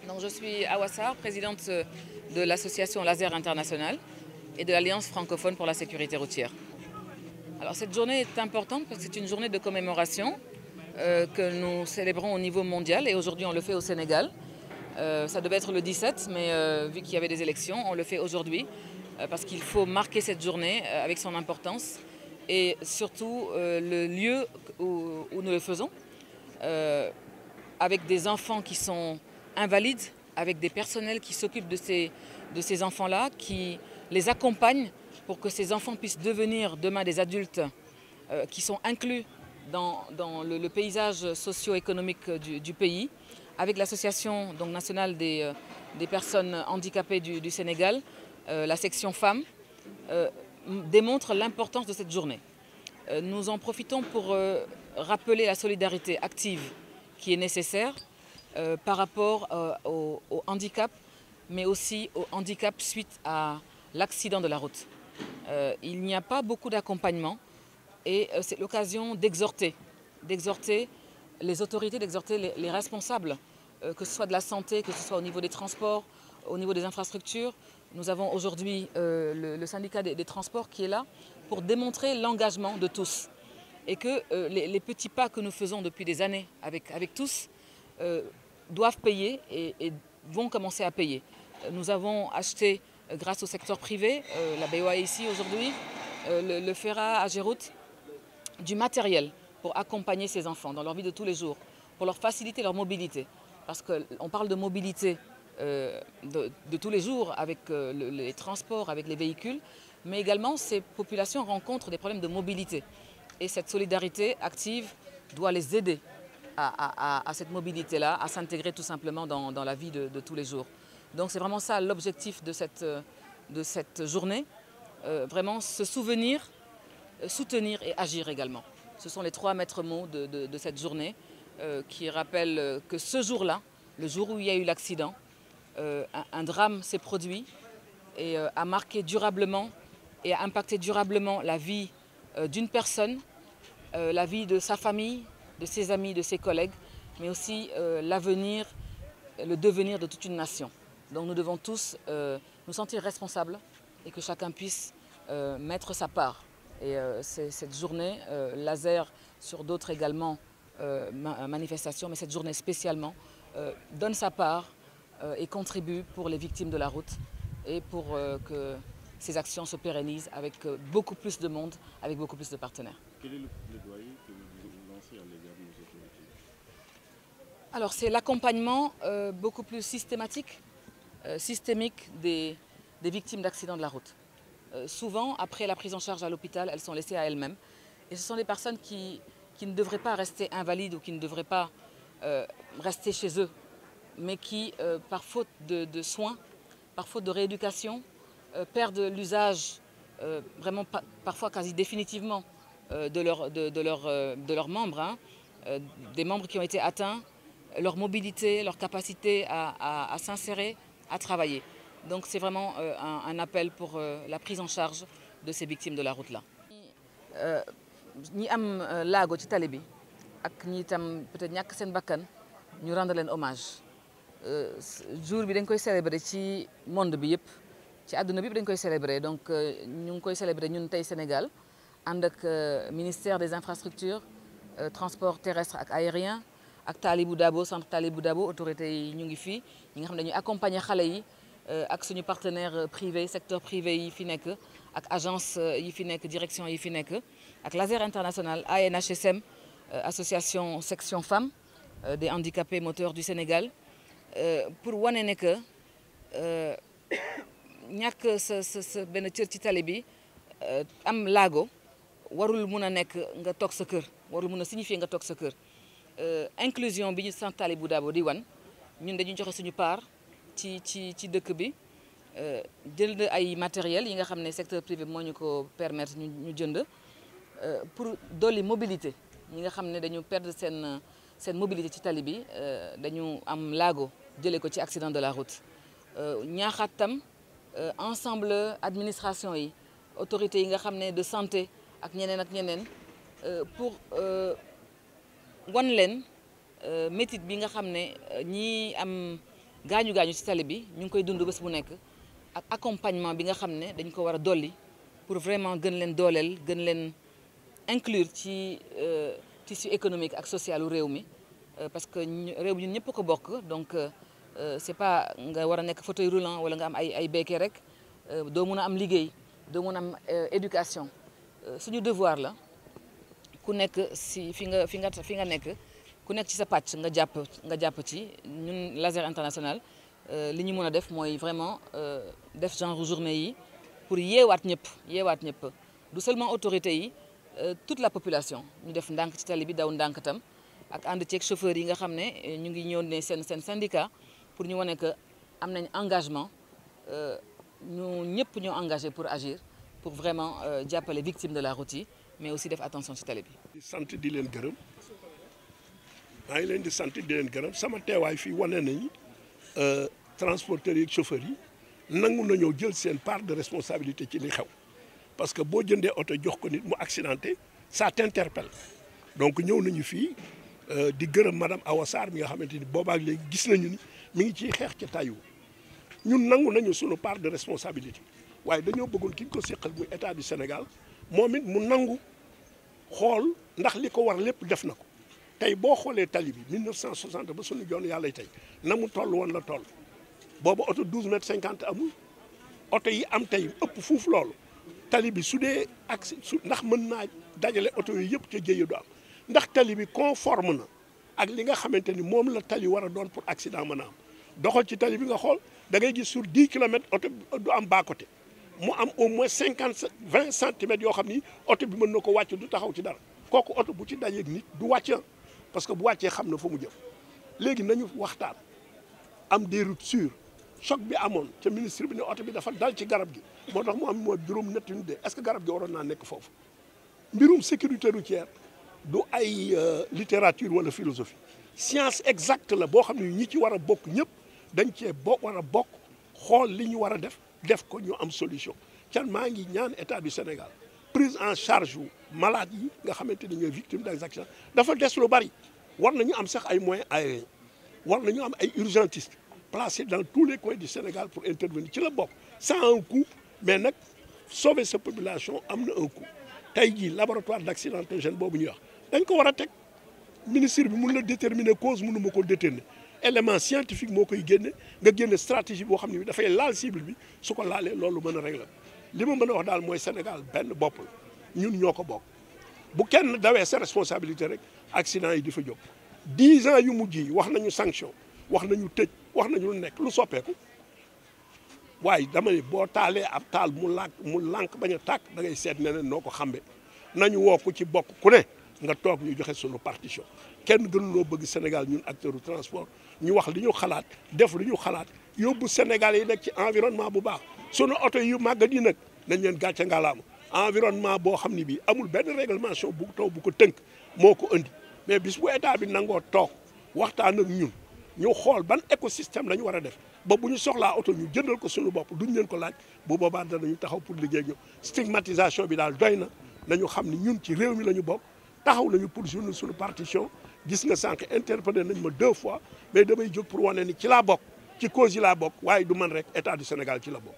Donc, je suis Awa Sarr, présidente de l'association Laser International et de l'Alliance francophone pour la sécurité routière. Alors, cette journée est importante parce que c'est une journée de commémoration que nous célébrons au niveau mondial et aujourd'hui on le fait au Sénégal. Ça devait être le 17, mais vu qu'il y avait des élections, on le fait aujourd'hui parce qu'il faut marquer cette journée avec son importance et surtout le lieu où nous le faisons, avec des enfants qui sont invalides, avec des personnels qui s'occupent de ces enfants-là, qui les accompagnent pour que ces enfants puissent devenir demain des adultes qui sont inclus dans le paysage socio-économique du pays, avec l'association nationale des personnes handicapées du Sénégal, la section femmes, démontre l'importance de cette journée. Nous en profitons pour rappeler la solidarité active qui est nécessaire par rapport au handicap, mais aussi au handicap suite à l'accident de la route. Il n'y a pas beaucoup d'accompagnement et c'est l'occasion d'exhorter les autorités, d'exhorter les responsables, que ce soit de la santé, que ce soit au niveau des transports, au niveau des infrastructures. Nous avons aujourd'hui le syndicat des transports qui est là pour démontrer l'engagement de tous et que les petits pas que nous faisons depuis des années avec tous doivent payer et vont commencer à payer. Nous avons acheté, grâce au secteur privé, la BOA ici aujourd'hui, le FERA à Géroute, du matériel pour accompagner ces enfants dans leur vie de tous les jours, pour leur faciliter leur mobilité. Parce qu'on parle de mobilité de tous les jours avec les transports, avec les véhicules, mais également ces populations rencontrent des problèmes de mobilité. Et cette solidarité active doit les aider à cette mobilité-là, à s'intégrer tout simplement dans la vie de tous les jours. Donc c'est vraiment ça l'objectif de cette journée, vraiment se souvenir, soutenir et agir également. Ce sont les trois maîtres mots de cette journée qui rappellent que ce jour-là, le jour où il y a eu l'accident, un drame s'est produit et a marqué durablement et a impacté durablement la vie d'une personne, la vie de sa famille, de ses amis, de ses collègues, mais aussi l'avenir, le devenir de toute une nation. Donc nous devons tous nous sentir responsables et que chacun puisse mettre sa part. Et cette journée, laser sur d'autres également manifestations, mais cette journée spécialement, donne sa part et contribue pour les victimes de la route et pour que ces actions se pérennisent avec beaucoup plus de monde, avec beaucoup plus de partenaires. Quel est le plaidoyer que vous lancez à l'égard de nos autorités? Alors c'est l'accompagnement beaucoup plus systémique des victimes d'accidents de la route. Souvent, après la prise en charge à l'hôpital, elles sont laissées à elles-mêmes. Et ce sont des personnes qui ne devraient pas rester invalides ou qui ne devraient pas rester chez eux, mais qui, par faute de soins, par faute de rééducation, perdent l'usage vraiment parfois quasi définitivement de leurs membres, hein, des membres qui ont été atteints, leur mobilité, leur capacité à s'insérer, à travailler. Donc c'est vraiment un appel pour la prise en charge de ces victimes de la route là. ñi am laago ci tali bi ak ñi itam peut-être ñàkk seen bakkan ñu rendre leen hommage jour bi dañ koy célébrer ci monde bi yëpp ci àdduna bi yëpp dañ koy célébrer donc ñu ngi koy célébrer ñun tey Sénégal ànd ak ministère des infrastructures transport terrestre ak aérien ak Talibou Dabo centre Talibou Dabo autorités yi ñu ngi fii ñi nga xam ne dañuy accompagner xale yi ak suñu partenaire privé secteur privé yi fi nekk ak agence yi fi nekk direction yi fi nekk ak Laser International ANHSM association section femmes des handicapés moteurs du Sénégal pour wane ne que ñàkk sa benn cër ci tali bi am laago warul mun a nekk nga toog sa kër warul mun a signifier nga toog sa kër inclusion bi ñu sant Talibou Dabo di wan ñun dañuy joxe suñu part ci dëkk bi jënd ay matériel yi nga xam ne secteur privé moo ñu ko permettre ñu jënd pour dolli mobilité ñi nga xam ne dañu perdre seen mobilité ci tali bi dañu am laago jëlee ko ci accident de la route ñaaxaat tam ensemble administration yi autorités yi nga xam ne de santé ak ñeneen pour wan leen métit bi nga xam ne ñii am gaañu ci tali bi ñu ngi koy dund bés bu nekk ak accompagnement bi nga xam ne dañ ko war a dolli pour vraiment gën leen dooleel gën leen inclure ci tissu économique ak social u réew mi parce que réew mi ñun ñëpp ko bokk donc c'est pas nga war a nekk fauteuil roulant wala nga am ay béquet rek doo mun a am liggéey doo mun a am éducation suñu devoir la ku nekk si fi nga nekk ku nekk ci sa pàcc nga jàpp ci ñun Laser International li ñu mën a def mooy vraiment def genre journée yi pour yeewaat ñëpp du seulement autorités yi toute la population ñu def ndànk ci tali bi daw ndànk tam ak ànd ceeg chauffeurs yi nga xam ne ñu ngi ñëw ne seen syndicat pour ñu wane que am nañ engagement ñu ñëpp ñoo engagé pour agir pour vraiment jàppale victimes de la route yi mais aussi def attention ci tali bi. di sant di leen gërëm maa ngi leen di sant di leen gërëm sama teewaay fii wane nañ transporteurs yi ak chauffeurs yi nangu nañoo jël seen part de responsabilité ci li xew parce que boo jëndee oto jox ko nit mu accidenté ça t'interpelle donc ñëw nañu fii di gërëm madame Awa Sarr mi nga xamante ni boobaak léegi gis nañu ni mi ngi ciy xeex ci tayu ñun nangu nañu sunu part de responsabilité waaye dañoo bëggoon ki ñu ko seqal muy état du Sénégal moom it mu nangu xool ndax li ko war lépp def na ko tey boo xoolee tali bi 1960 ba sunu joon yàlla tey na mu toll woon la toll boobu oto 12 mètres 50 amul oto yi am tey ëpp fuuf loolu tali bi su dee ak su ndax mën naa dajale oto yi yëpp ca jëye du am ndax tali bi conforme na ak li nga xamante ni moom la tali war a doon pour accident mën a am doxal ci tali bi nga xool da ngay gis sur 10 kilomètres oto du am bas côté mu am au moins 20 centimètres yoo xam ni oto bi mën na ko wàcc du taxaw ci dara kooku oto bu ci dajeeg nit du wàcc parce que bu wàccee xam na fa mu jëm léegi nañu waxtaan am des routes sûres choc bi amoon ca ministre bi ne oto bi dafa dal ci garab gi moo tax mu am moo juróom ñett ñu dee est-ce que garab gi waroon naa nekk foofu mbirum sécurité routière du ay littérature wala philosophie science exacte la boo xam ne ñi ci war a bokk ñëpp dañ cee war a bokk xool li ñu war a def ko ñu am solution can maa ngi ñaan état du Sénégal prise en charge wu malades yi nga xamante ni ñooy victimes des accidents dafa des lu bari war nañu am sax ay moyens aériens war nañu am ay urgentistes placés dans tous les coins du Sénégal pour intervenir ci la bokk sans un coût mais nag sauver sa population am na un coût tey jii laboratoire d'accidentogène boobu ñuy wax dañ ko war a teg ministre bi mun la déterminer cause mënu ma ko déterminer élément scientifique moo koy génne nga génne stratégie boo xam ne bi dafay laal cible bi su ko laalee loolu mën a régler li ma mën a wax daal mooy Sénégal benn bopp la ñun ñoo ko bokk bu kenn dawee sa responsabilité rek accident yi di fa jóg 10 ans yu mujj yi wax nañu sanction wax nañu tëj wax nañu lu nekk lu soppeeku waaye dama ne boo taalee ab taal mu lànk bañ a tàkk da ngay seet neneen noo ko xambe nañu woo ku ci bokk ku ne nga toog ñu joxe sunu partition kenn gënuloo bëgg Sénégal ñun acteur du transport ñu wax li ñu xalaat def li ñu xalaat yóbbu Sénégal yi nekk ci environnement bu baax sunu oto yu màggat yi nag nañ leen gàcce ngalaama environnement boo xam ne bii amul benn réglementation bu taw bu ko tënk moo ko indi mais bis bu état bi nangoo toog waxtaan ak ñun ñu xool ban écosystème la ñu war a def ba bu ñu soxlaa oto ñu jëndal ko suñu bopp duñ leen ko laaj bu boobaa danañu taxaw pour liggéey ak ñoom stigmatisation bi daal doy na nañu xam ni ñun ci réew mi la ñu bokk taxaw nañu pour suñu partition gis nga sànq interpellé nañ ma 2 fois mais damay jóg pour wane ni ci laa bokk ci cause yi laa bokk waaye du man rek état du Sénégal ci la bokk.